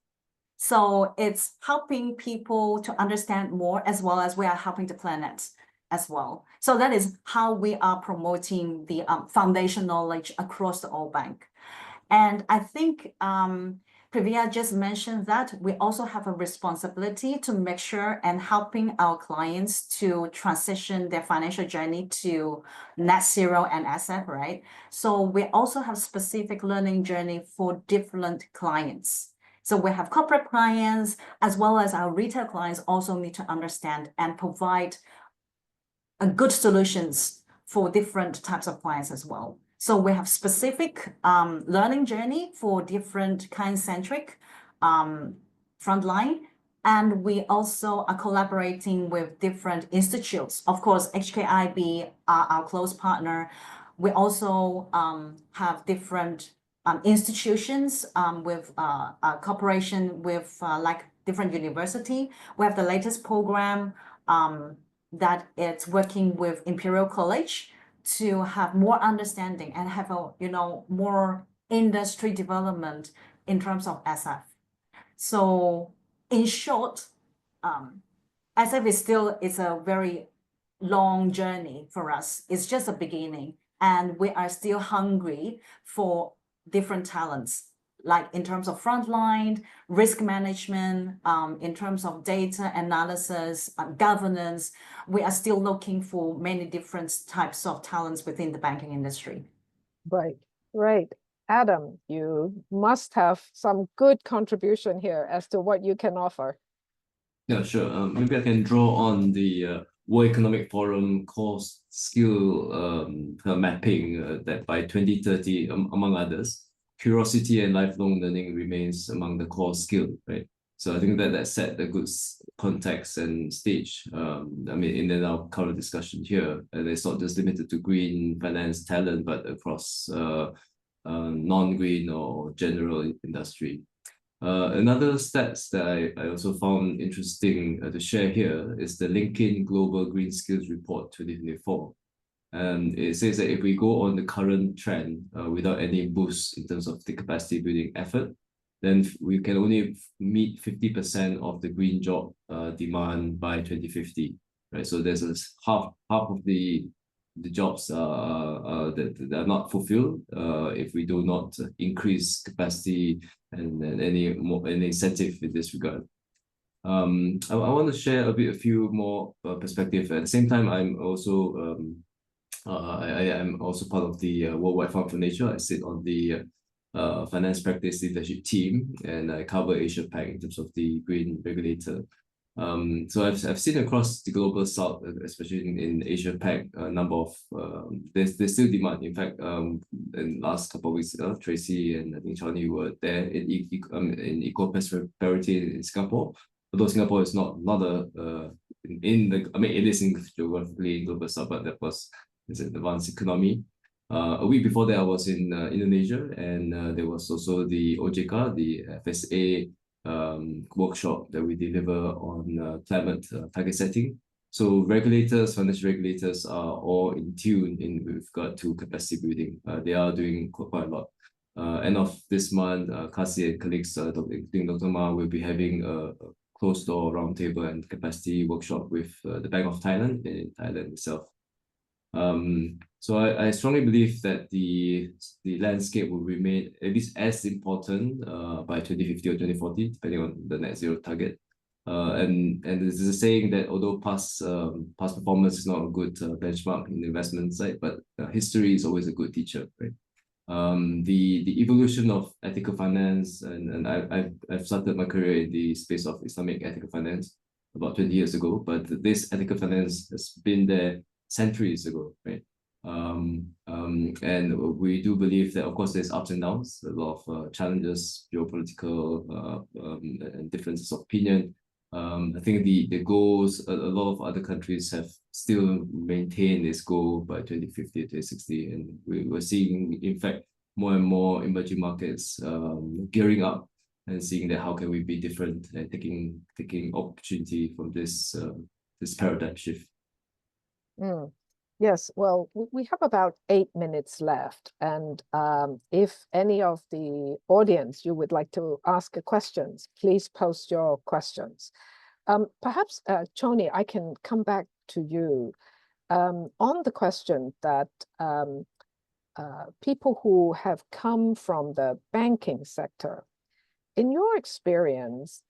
So it's helping people to understand more, as well as we are helping the planet as well. So that is how we are promoting the foundation knowledge across the whole bank. And I think Privia just mentioned that we also have a responsibility to make sure and helping our clients to transition their financial journey to net zero and SF, right? So we also have specific learning journey for different clients. So we have corporate clients as well as our retail clients also need to understand and provide good solutions for different types of clients as well. So we have specific learning journey for different client-centric frontline. And we also are collaborating with different institutes. Of course, HKIB are our close partner. We also have different institutions with cooperation with like different university. We have the latest program that it's working with Imperial College to have more understanding and have a more industry development in terms of SF. So in short, SF is a very long journey for us. It's just a beginning, and we are still hungry for different talents, like in terms of frontline, risk management, in terms of data analysis, governance. We are still looking for many different types of talents within the banking industry. Right, right. Adam, you must have some good contribution here as to what you can offer. Yeah, sure. Maybe I can draw on the World Economic Forum core skill mapping that by 2030, among others, curiosity and lifelong learning remains among the core skill, right? So I think that set a good context and stage. I mean, in our current discussion here, and it's not just limited to green finance talent, but across non-green or general industry. Another stats that I also found interesting to share here is the LinkedIn Global Green Skills Report 2024. And it says that if we go on the current trend without any boost in terms of the capacity building effort, then we can only meet 50% of the green job demand by 2050, right? So there's half of the jobs that are not fulfilled if we do not increase capacity and any incentive in this regard. I want to share a few more perspective. At the same time, I'm also I am also part of the Worldwide Fund for Nature. I sit on the finance practice leadership team, and I cover Asia Pac in terms of the green regulator. So I've seen across the global south, especially in Asia Pac, a number of there's still demand. In fact, in last couple of weeks ago, Tracy and I think Charlie were there in equal prosperity in Singapore. Although Singapore is not a it is in geographically global south, but that was an advanced economy. A week before that, I was in Indonesia, and there was also the OJK, the FSA workshop that we deliver on climate target setting. So regulators, financial regulators are all in tune with regard to capacity building. They are doing quite a lot. End of this month, CASI and colleagues, Dr. Ma, will be having a closed door roundtable and capacity workshop with the Bank of Thailand in Thailand itself. So I strongly believe that the landscape will remain at least as important by 2050 or 2040, depending on the net zero target. And there's a saying that although past performance is not a good benchmark in the investment side, but history is always a good teacher, right? The evolution of ethical finance, and I've started my career in the space of Islamic ethical finance about 20 years ago, but this ethical finance has been there centuries ago, right? And we do believe that, of course, there's ups and downs, a lot of challenges, geopolitical and differences of opinion. I think the goals, a lot of other countries have still maintained this goal by 2050, 2060, and we're seeing, in fact, more and more emerging markets gearing up and seeing that how can we be different and taking opportunity from this paradigm shift. Yes, well, we have about 8 minutes left, and if any of the audience you would like to ask questions, please post your questions. Perhaps, Choni, I can come back to you on the question that people who have come from the banking sector, in your experience,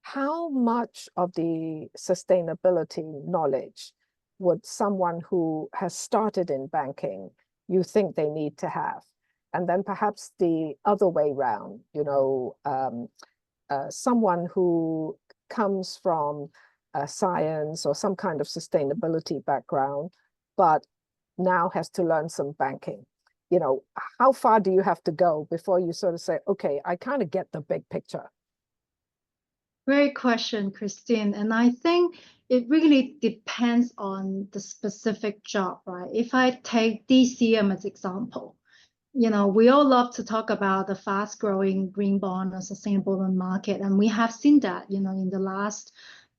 how much of the sustainability knowledge would someone who has started in banking, you think they need to have? And then perhaps the other way around, you know, someone who comes from science or some kind of sustainability background, but now has to learn some banking. You know, how far do you have to go before you sort of say, okay, I kind of get the big picture? Great question, Christine. And I think it really depends on the specific job, right? If I take DCM as example, you know, we all love to talk about the fast growing green bond or sustainable bond market. And we have seen that, you know, in the last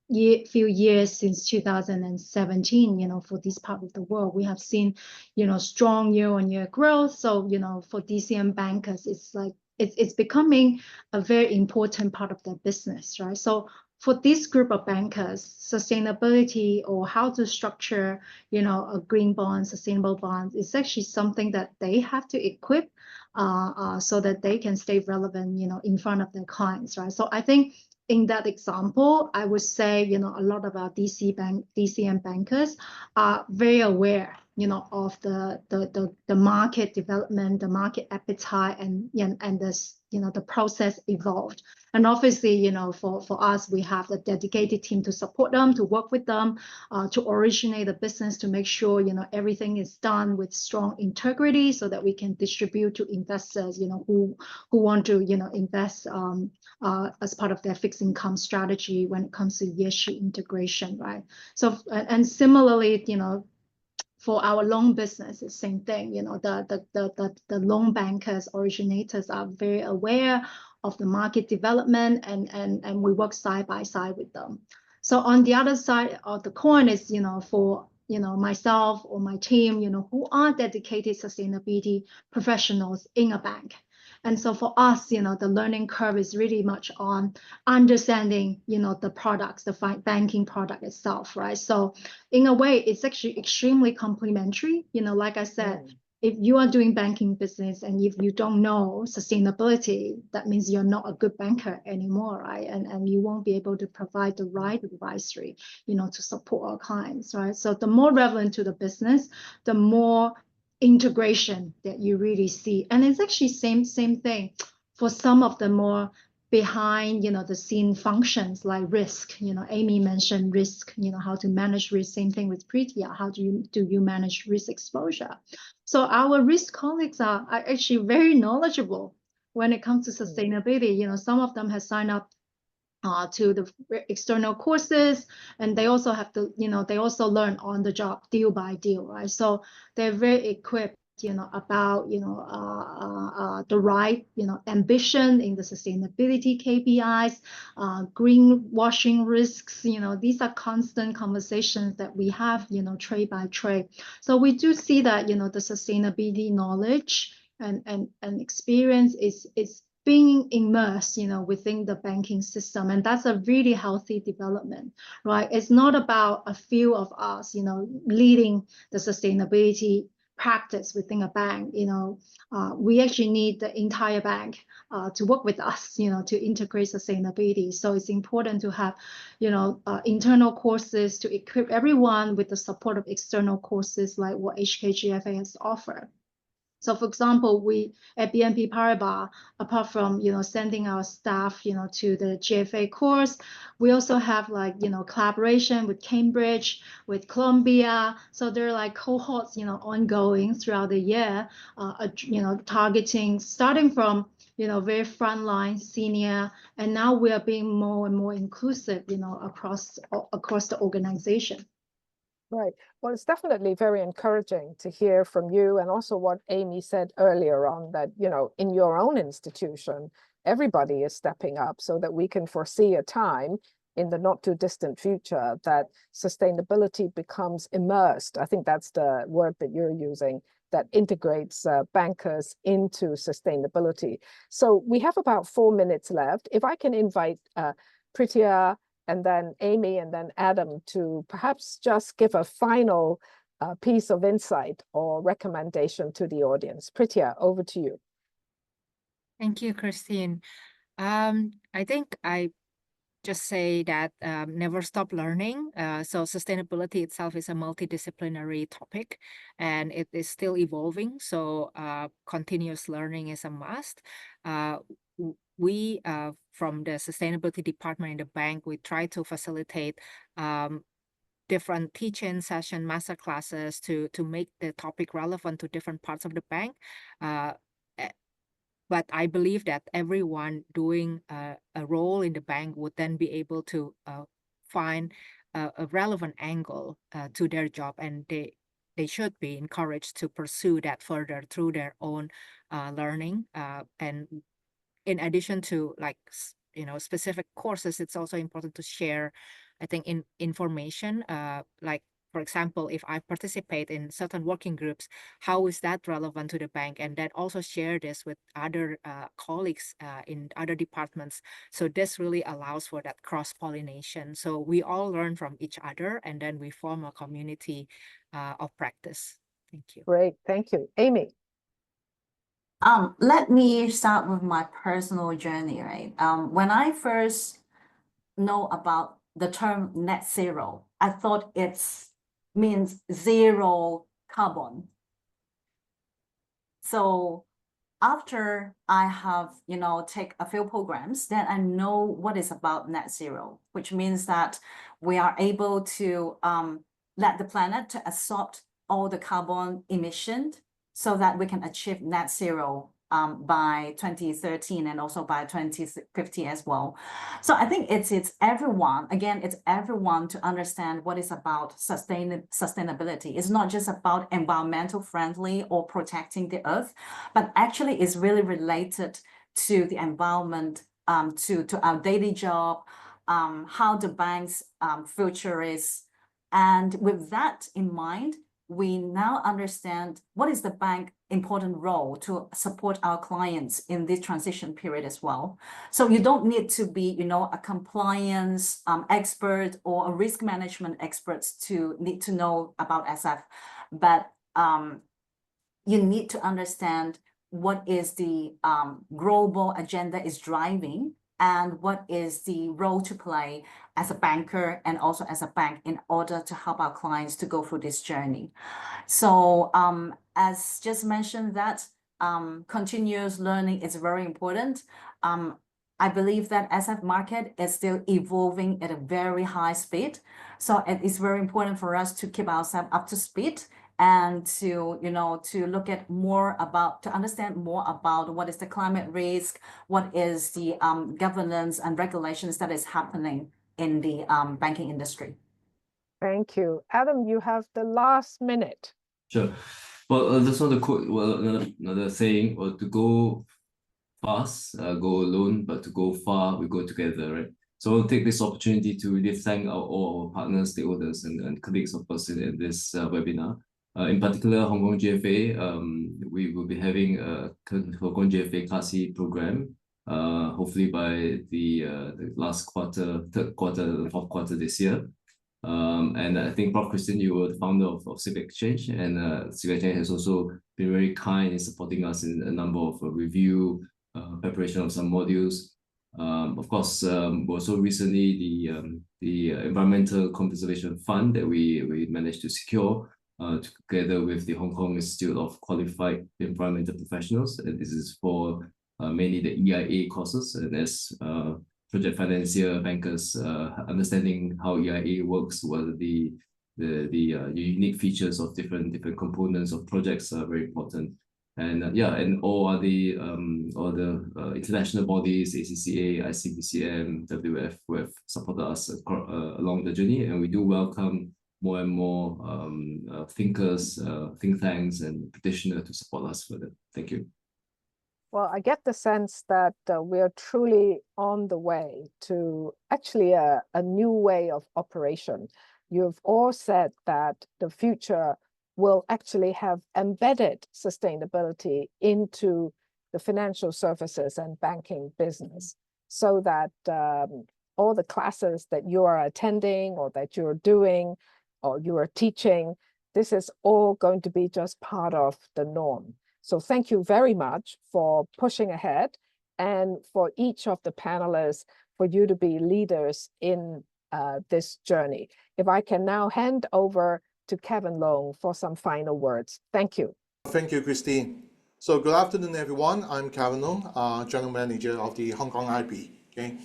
few years since 2017, you know, for this part of the world, we have seen, you know, strong year-on-year growth. So, you know, for DCM bankers, it's like, it's becoming a very important part of their business, right? So for this group of bankers, sustainability or how to structure, you know, a green bond, sustainable bonds is actually something that they have to equip so that they can stay relevant, you know, in front of their clients, right? So I think in that example, I would say, you know, a lot of our DCM bankers are very aware, you know, of the market development, the market appetite, and this, you know, the process evolved. And obviously, you know, for us, we have a dedicated team to support them, to work with them, to originate the business, to make sure, you know, everything is done with strong integrity so that we can distribute to investors, you know, who want to, you know, invest as part of their fixed income strategy when it comes to ESG integration, right? So, and similarly, you know, for our loan business, it's the same thing. You know, the loan bankers, originators are very aware of the market development, and we work side by side with them. So on the other side of the coin is, you know, for, you know, myself or my team, you know, who are dedicated sustainability professionals in a bank. And so for us, you know, the learning curve is really much on understanding, you know, the products, the banking product itself, right? So in a way, it's actually extremely complementary. You know, like I said, if you are doing banking business and if you don't know sustainability, that means you're not a good banker anymore, right? And you won't be able to provide the right advisory, you know, to support our clients, right? So the more relevant to the business, the more integration that you really see. And it's actually same thing for some of the more behind, you know, the scene functions like risk. You know, Amy mentioned risk, you know, how to manage risk. Same thing with Preetia. How do you manage risk exposure? So our risk colleagues are actually very knowledgeable when it comes to sustainability. You know, some of them have signed up to the external courses, and they also have to, you know, they also learn on the job, deal by deal, right? So they're very equipped, you know, about, you know, the right, you know, ambition in the sustainability KPIs, greenwashing risks. You know, these are constant conversations that we have, you know, trade by trade. So we do see that, you know, the sustainability knowledge and experience is being immersed, you know, within the banking system. And that's a really healthy development, right? It's not about a few of us, you know, leading the sustainability practice within a bank, we actually need the entire bank to work with us, to integrate sustainability. So it's important to have, internal courses to equip everyone with the support of external courses like what HKGFA has offered. So for example, we at BNP Paribas, apart from, sending our staff, to the GFA course, we also have collaboration with Cambridge, with Columbia. So there are cohorts, ongoing throughout the year, targeting, starting from, very frontline, senior, and now we are being more and more inclusive, across the organization. Right. Well, it's definitely very encouraging to hear from you, and also what Amy said earlier on, that, in your own institution, everybody is stepping up so that we can foresee a time in the not too distant future that sustainability becomes immersed. I think that's the word that you're using, that integrates bankers into sustainability. So we have about 4 minutes left. If I can invite Pritya, and then Amy, and then Adam to perhaps just give a final piece of insight or recommendation to the audience. Pritya, over to you. Thank you, Christine. I think I just say that never stop learning. So sustainability itself is a multidisciplinary topic, and it is still evolving. So continuous learning is a must. We, from the sustainability department in the bank, we try to facilitate different teaching session, master classes to make the topic relevant to different parts of the bank. But I believe that everyone doing a role in the bank would then be able to find a relevant angle to their job, and they should be encouraged to pursue that further through their own learning. And in addition to specific courses, it's also important to share, I think, information. For example, if I participate in certain working groups, how is that relevant to the bank? And then also share this with other colleagues in other departments. So this really allows for that cross-pollination. So we all learn from each other, and then we form a community of practice. Thank you. Great, thank you. Amy. Let me start with my personal journey, right? When I first know about the term net zero, I thought it means zero carbon. So after I have, take a few programs, then I know what is about net zero, which means that we are able to let the planet to absorb all the carbon emission, so that we can achieve net zero by 2013 and also by 2050 as well. So I think it's everyone, again, it's everyone to understand what is about sustainability. It's not just about environmental friendly or protecting the earth, but actually is really related to the environment, to our daily job, how the bank's future is. And with that in mind, we now understand what is the bank's important role to support our clients in this transition period as well. So you don't need to be, a compliance expert or a risk management expert to need to know about SF, but you need to understand what is the global agenda is driving, and what is the role to play as a banker and also as a bank in order to help our clients to go through this journey. So as just mentioned, that continuous learning is very important. I believe that SF market is still evolving at a very high speed. So it is very important for us to keep ourselves up to speed, and to look at more about, to understand more about what is the climate risk, what is the governance and regulations that is happening in the banking industry. Thank you. Adam, you have the last minute. Sure. Well, I just want to quote another saying, or to go fast, go alone, but to go far, we go together, right? So I'll take this opportunity to really thank all our partners, stakeholders, and colleagues, of course, in this webinar. In particular, Hong Kong GFA, we will be having a Hong Kong GFA-CASI program, hopefully by the last quarter, third quarter, fourth quarter this year. And I think, Prof. Christine, you were the founder of Civic Exchange, and Civic Exchange has also been very kind in supporting us in a number of review, preparation of some modules. Of course, also recently the Environmental Conservation Fund that we managed to secure together with the Hong Kong Institute of Qualified Environmental Professionals, and this is for mainly the EIA courses, and as project financier bankers understanding how EIA works, what are the unique features of different components of projects are very important. And yeah, and all the international bodies, ACCA, ICBCM, WF, who have supported us along the journey, and we do welcome more and more thinkers, think tanks, and practitioners to support us further. Thank you. Well, I get the sense that we are truly on the way to actually a new way of operation. You've all said that the future will actually have embedded sustainability into the financial services and banking business, so that all the classes that you are attending or that you're doing or you are teaching, this is all going to be just part of the norm. So thank you very much for pushing ahead, and for each of the panelists, for you to be leaders in this journey. If I can now hand over to Kevin Long for some final words. Thank you. Thank you, Christine. So good afternoon, everyone. I'm Kevin Long, General Manager of the Hong Kong IB. Okay.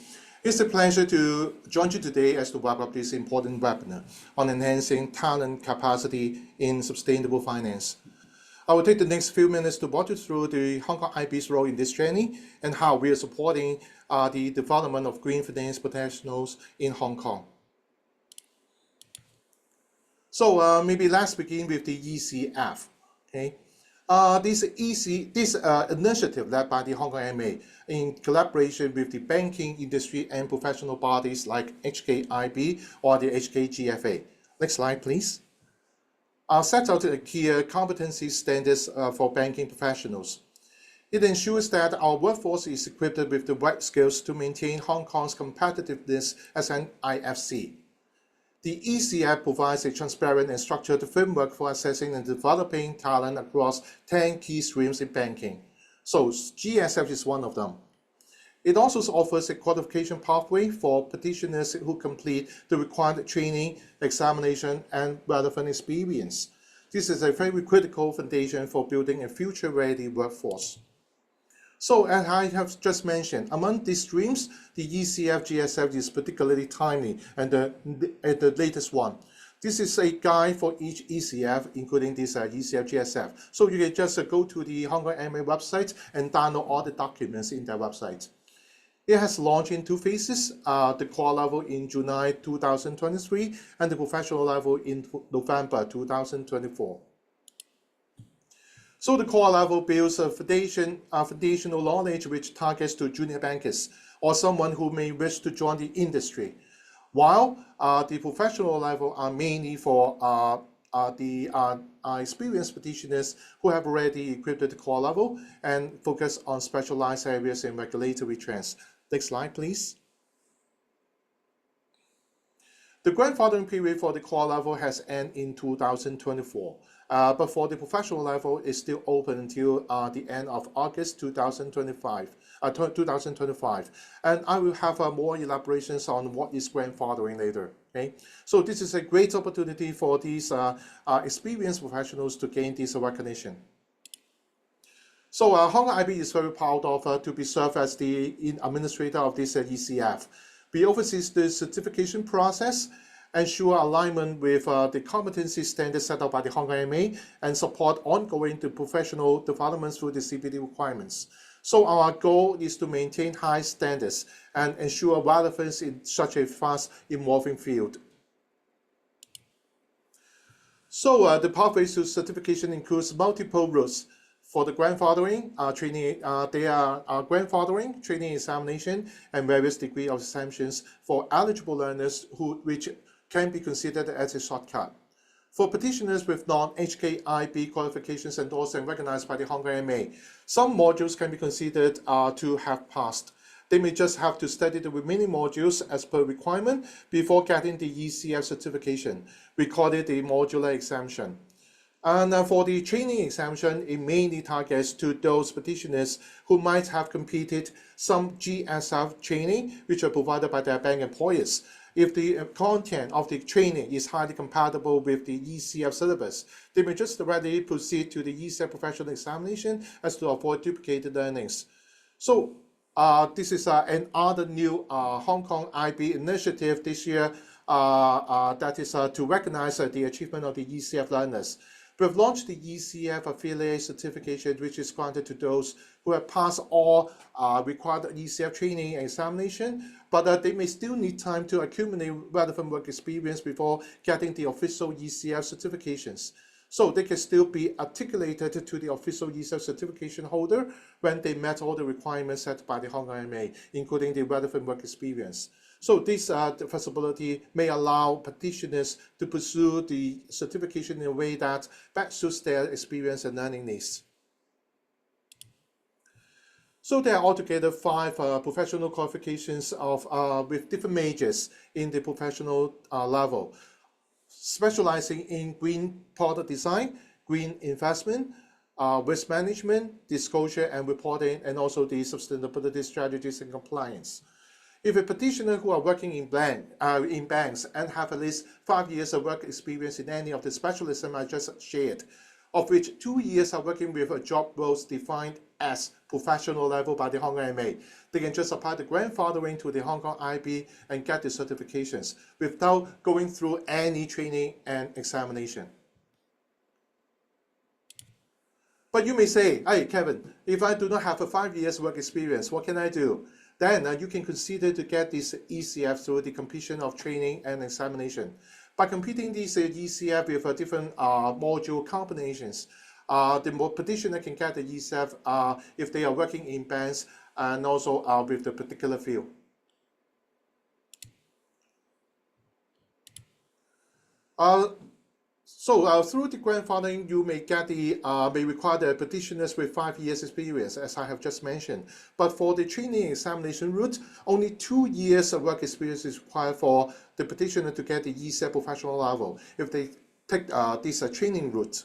It's a pleasure to join you today as to wrap up this important webinar on enhancing talent capacity in sustainable finance. I will take the next few minutes to walk you through the Hong Kong IB's role in this journey and how we are supporting the development of green finance professionals in Hong Kong. So maybe let's begin with the ECF. Okay, this initiative led by the Hong Kong MA in collaboration with the banking industry and professional bodies like HKIB or the HKGFA. Next slide, please. Sets out key competency standards for banking professionals. It ensures that our workforce is equipped with the right skills to maintain Hong Kong's competitiveness as an IFC. The ECF provides a transparent and structured framework for assessing and developing talent across 10 key streams in banking. So GSF is one of them. It also offers a qualification pathway for practitioners who complete the required training, examination, and relevant experience. This is a very critical foundation for building a future-ready workforce. So, as I have just mentioned, among these streams, the ECF GSF is particularly timely and the latest one. This is a guide for each ECF, including this ECF GSF. So you can just go to the Hong Kong MA website and download all the documents in their website. It has launched in two phases, the core level in July 2023 and the professional level in November 2024. So the core level builds a foundational knowledge which targets to junior bankers or someone who may wish to join the industry, while the professional level are mainly for experienced practitioners who have already equipped the core level and focus on specialized areas in regulatory trends. Next slide, please. The grandfathering period for the core level has ended in 2024, but for the professional level, it's still open until the end of August 2025. And I will have more elaborations on what is grandfathering later. Okay, so this is a great opportunity for these experienced professionals to gain this recognition. So Hong Kong IB is very proud of to be served as the administrator of this ECF. We oversee the certification process, ensure alignment with the competency standards set up by the Hong Kong MA, and support ongoing professional developments through the CPD requirements. So our goal is to maintain high standards and ensure relevance in such a fast evolving field. So the pathway to certification includes multiple routes. For the grandfathering, they are grandfathering, training examination, and various degree of exemptions for eligible learners which can be considered as a shortcut. For practitioners with non-HKIB qualifications endorsed and recognized by the Hong Kong MA, some modules can be considered to have passed. They may just have to study the remaining modules as per requirement before getting the ECF certification. We call it the modular exemption. And for the training exemption, it mainly targets to those petitioners who might have completed some GSF training, which are provided by their bank employers. If the content of the training is highly compatible with the ECF syllabus, they may just readily proceed to the ECF professional examination as to avoid duplicated learnings. So this is another new Hong Kong IB initiative this year that is to recognize the achievement of the ECF learners. We've launched the ECF affiliate certification, which is granted to those who have passed all required ECF training and examination, but they may still need time to accumulate relevant work experience before getting the official ECF certifications. So they can still be articulated to the official ECF certification holder when they met all the requirements set by the Hong Kong IMA, including the relevant work experience. So this flexibility may allow petitioners to pursue the certification in a way that best suits their experience and learning needs. So there are altogether 5 professional qualifications with different majors in the professional level, specializing in green product design, green investment, risk management, disclosure and reporting, and also the sustainability strategies and compliance. If a petitioner who are working in banks and have at least 5 years of work experience in any of the specialisms I just shared, of which 2 years are working with a job roles defined as professional level by the Hong Kong IMA, they can just apply the grandfathering to the Hong Kong IB and get the certifications without going through any training and examination. But you may say, hey, Kevin, if I do not have a 5 years work experience, what can I do? Then you can consider to get this ECF through the completion of training and examination. By completing these ECF with different module combinations, the petitioner can get the ECF if they are working in banks and also with the particular field. So through the grandfathering, you may get may require the petitioners with 5 years experience, as I have just mentioned. But for the training examination route, only 2 years of work experience is required for the petitioner to get the ECF professional level if they take this training route.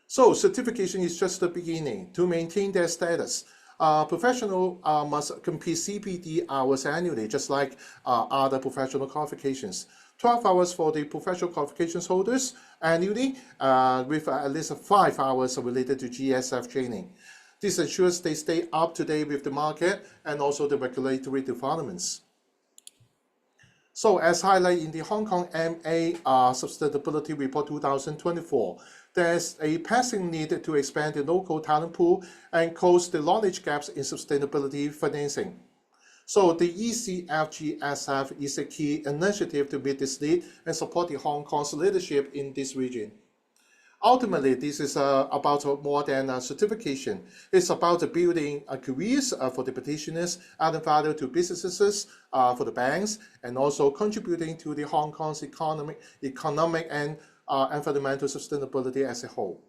So certification is just the beginning. To maintain their status, professional must complete CPD hours annually, just like other professional qualifications. 12 hours for the professional qualifications holders annually, with at least 5 hours related to GSF training. This ensures they stay up to date with the market and also the regulatory developments. So as highlighted in the Hong Kong MA Sustainability Report 2024, there's a pressing need to expand the local talent pool and close the knowledge gaps in sustainability financing. So the ECF-GSF is a key initiative to meet this need and support the Hong Kong's leadership in this region. Ultimately, this is about more than a certification. It's about building careers for the petitioners, adding value to businesses, for the banks, and also contributing to the Hong Kong's economic and environmental sustainability as a whole.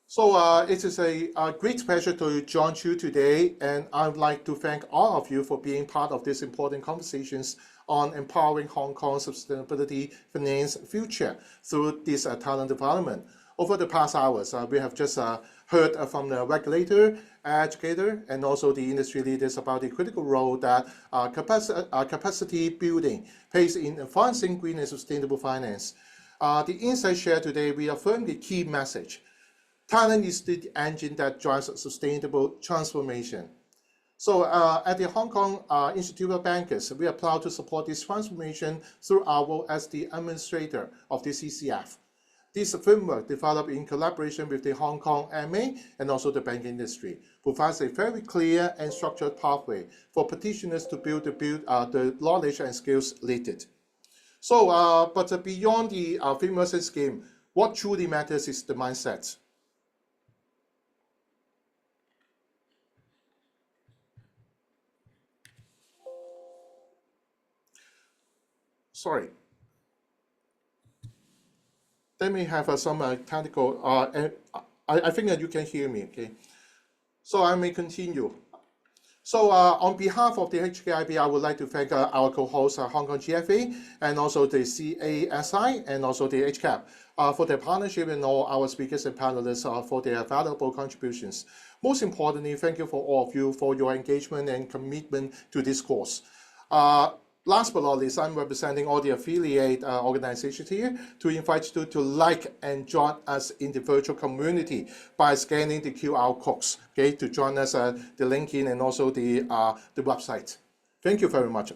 So it is a great pleasure to join you today, and I'd like to thank all of you for being part of these important conversations on empowering Hong Kong's sustainability finance future through this talent development. Over the past hours, we have just heard from the regulator, educator, and also the industry leaders about the critical role that capacity building plays in advancing green and sustainable finance. The insights shared today reaffirm the key message. Talent is the engine that drives sustainable transformation. So at the Hong Kong Institute of Bankers, we are proud to support this transformation through our role as the administrator of the CCF. This framework, developed in collaboration with the Hong Kong MA and also the banking industry, provides a very clear and structured pathway for petitioners to build the knowledge and skills needed. So, but beyond the framework and scheme, what truly matters is the mindset. Sorry. let me have some technical, I think that you can hear me, okay? So I may continue. So on behalf of the HKIB, I would like to thank our co-hosts, Hong Kong GFA, and also the CASI, and also the HKAB for their partnership, and all our speakers and panelists for their valuable contributions. Most importantly, thank you for all of you for your engagement and commitment to this course. Last but not least, I'm representing all the affiliate organizations here to invite you to like and join us in the virtual community by scanning the QR codes, okay, to join us the link in and also the website. Thank you very much.